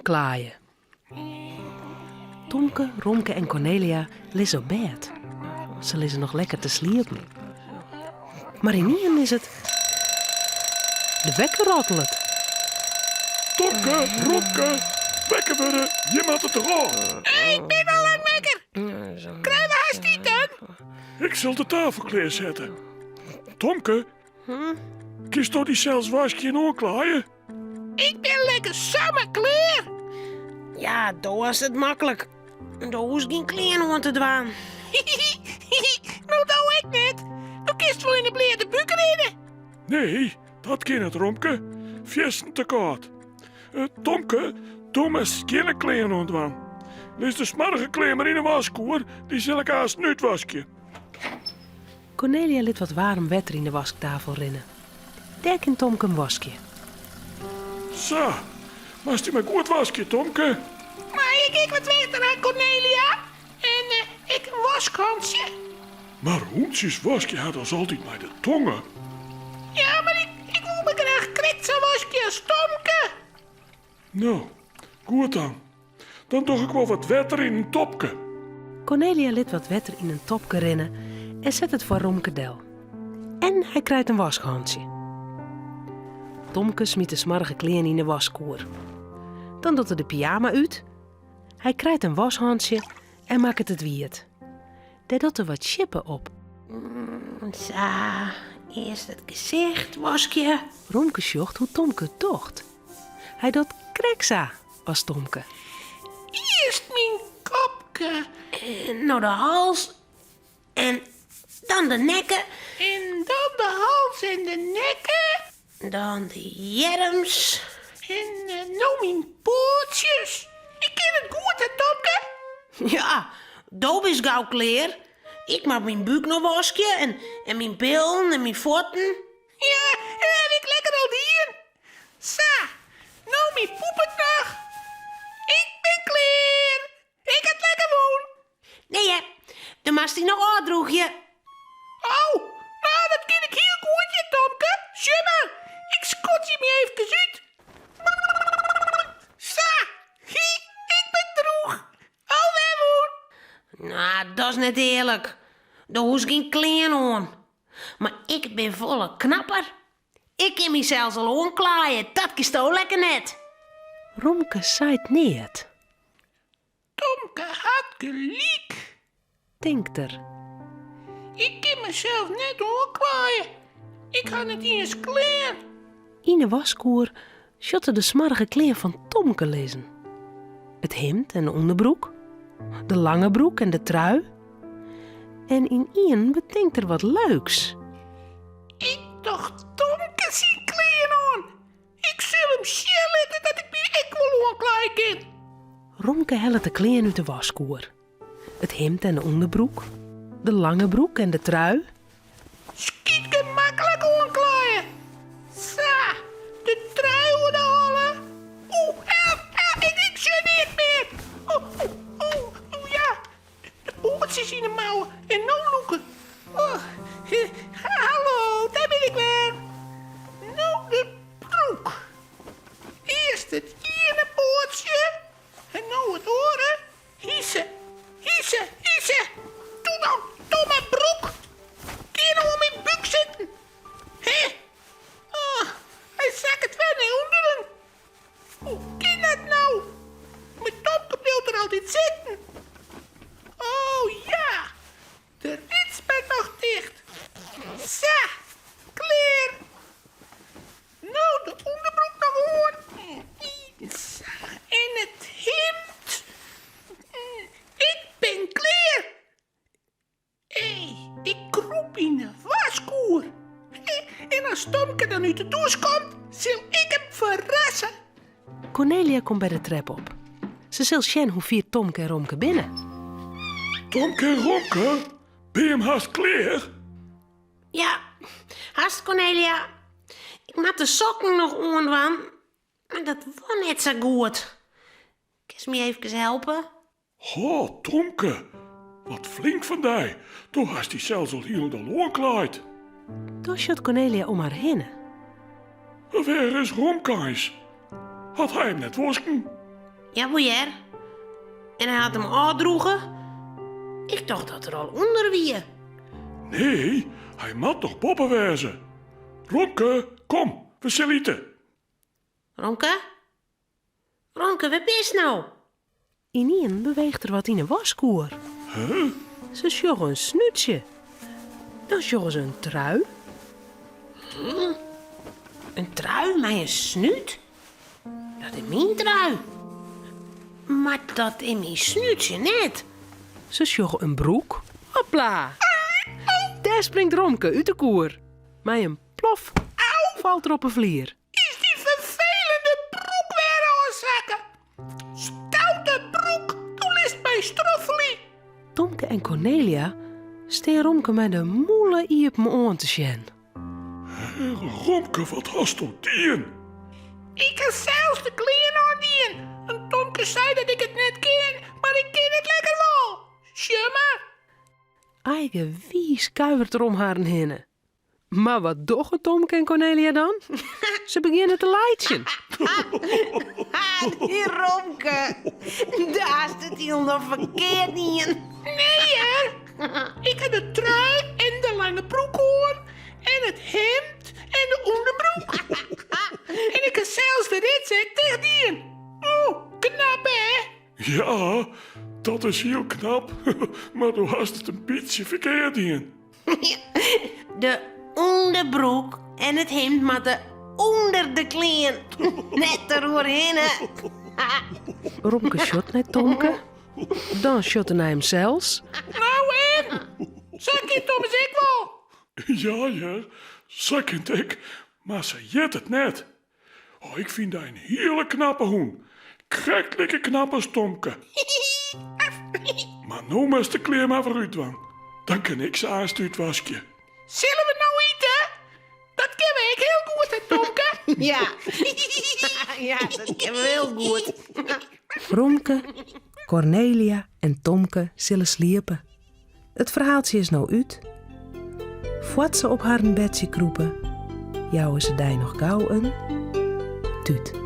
oanklaaien. Tomke, Romke en Cornelia liggen op bed. Ze liggen nog lekker te sliepen. Maar ineens is het... De wekker rattelt. Tomke, Romke, wekker worden, je moet het erop. Ik ben al lang wekker. Krijgen we haast niet dan? Ik zal de tafel klaarzetten. Tomke, kies toch die zelfs wasje en oorklaaien? Ik ben lekker samen klaar. Ja, daar was het makkelijk. Daar hoef ik geen kleren aan te dwaan. Nou, doe ik net. Nu kist wel in de bleerde buik rennen. Nee, dat kan het, Romke. Viesten te koud. Tomke, doe maar skille kleren ontwaan. Lees de smarige kleren maar in een waskoer, die zal ik haast niet wasje. Cornelia liet wat warm water in de wasktafel rinnen. Daar kan Tomke een wasje. Zo, maar die maar goed wasje, Tomke. Maar ik wat water aan Cornelia. En ik een waskansje. Maar hoentjes wasje had ons altijd bij de tongen. Ja, maar ik wil me graag krekt zo wasje als Tomke. Nou, goed dan. Dan doe ik wel wat water in een topke. Cornelia liet wat water in een topje rinnen en zet het voor Romke del. En hij krijgt een washandje. Tomke smiet de smarrige kleren in de waskoer. Dan doet hij de pyjama uit. Hij krijgt een washandje en maakt het wierd. Daar doet er wat chippen op. Zo, eerst het gezicht wasje. Romke zocht hoe Tomke het docht. Hij doet kreksa, was Tomke. Eerst mijn kopje. Nou de hals. En dan de nekken. En dan de hals en de nekken. Dan de jerms. En nou mijn pootjes. Ik ken het goed, hè, Tomke? Ja, dat is gauw kleer. Ik maak mijn buik nog wasje en mijn billen en mijn voeten. Ja, heb ik lekker al die. Sa, nou mijn poepet nog. Ik ben klaar. Ik het lekker woon. Nee, hè, dan mag die nog uitdroeg je. Oh, nou dat ken ik heel goed, je Tomke. Schimmer, ik skot je me even uit. Sa, ik ben droeg. Alweer woon. Nou, dat is net eerlijk. Daar hoef ik geen kleren aan. Maar ik ben volle knapper. Ik kan mezelf al aanklaaien. Dat is toch lekker net. Romke zaait neer. Tomke had gelijk. Denkt er. Ik kan mezelf net aanklaaien. Ik ga het niet eens klaar. In de waskoer shotte de smarrige kleren van Tomke lezen. Het hemd en de onderbroek. De lange broek en de trui. En in Ian bedenkt er wat leuks. Ik dacht Tomke zien kleren aan. Ik zal hem schellen dat ik me echt wel aanklaaien kan. Romke helpt de kleren uit de waskoer. Het hemd en de onderbroek. De lange broek en de trui. Schiet gemakkelijk aanklaaien. Sa, de trui onderhalen. Help, ik zie niet meer. Ja. De boordjes in de mouwen en nou loeken. Hallo, daar ben ik weer. Nou, de broek. Eerst het ene boordje. En nou het oren. Hiessen. Doe nou, domme broek. Kun je nou om mijn buik zitten? Hé? Oh, hij zakt het weer naar onderen. Hoe kan dat nou? Mijn Tomke blijft er altijd zitten. Oh ja, de rits bent nog dicht. Zo, klaar. Nou, de onderbroek nog aan. En het hemd. Ik ben klaar. Ik kroep in de waskoer. En als Tomke dan uit de douche komt, zal ik hem verrassen. Cornelia komt bij de trap op. Ze zal zien hoe vier Tomke en Romke binnen. Tomke en Romke, ben je hem haast klaar? Ja, haast Cornelia. Ik maak de sokken nog aan, maar dat was net zo goed. Kun je me even helpen? Oh, Tomke, wat flink van die. Toen hast hij zelfs al heel de aanklaaid. Toen shot Cornelia om haar heen. Waar is Romkijs? Had hij hem net wasken? Ja, boeier. En hij had hem aandroegen. Ik dacht dat er al onder wie. Nee, hij moet toch poppen wezen. Romke, kom, we zullen eten. Ronke? Ronke, wat is nou? Ineen beweegt er wat in een waskoer. Huh? Ze sjoggen een snuitje. Dan sjoggen ze een trui. Een trui met een snuit? Dat is mijn trui. Maar dat is mijn snuitje net. Ze sjoggen een broek. Hopla! Daar springt Romke uit de koer. Met een plof valt er op een vlier. Is die vervelende broek weer oorzaken? Stoute broek, toen list bij stroffelie. Tomke en Cornelia steen Romke met de moele iep me oor te sjen. Romke, wat hast u dien? Ik kan zelfs de kleren aandien. En Tomke zei dat ik het net ken, maar ik ken het lekker wel. Sjö maar. Eigen wies kuivert er om haar heen. Maar wat doggen Tomke en Cornelia dan? Ze beginnen te leidjen. Die Romke. Daar zit hij nog verkeerd in. Nee hè. Ik had de trui en de lange broek aan. En het hemd en de onderbroek. En ik had zelfs de ritzek tegen die. Oh, knap hè. Ja, dat is heel knap. Maar du hast het een beetje verkeerd in. De onderbroek en het hemd maar onder de kleren. Net erdoorheen. Romke shot naar Tomke. Dan shotte hij hem zelfs. Nou hè. Zeg je Thomas ik wel. Ja, zakkend ik, maar ze jet het net. Oh, ik vind dat een hele knappe hoen. Krijgt lekker knap als Tomke. Maar nou moest de kleer maar vooruit van. Dan kan ik ze aanst uitwasken. Zullen we nou eten? Dat kennen we heel goed hè Tomke. Ja. Ja, dat kennen we heel goed. Romke, Cornelia en Tomke zullen sliepen. Het verhaaltje is nou uit. Voort ze op haar bedje kroepen, jouwen ze daar nog gauw een tuut.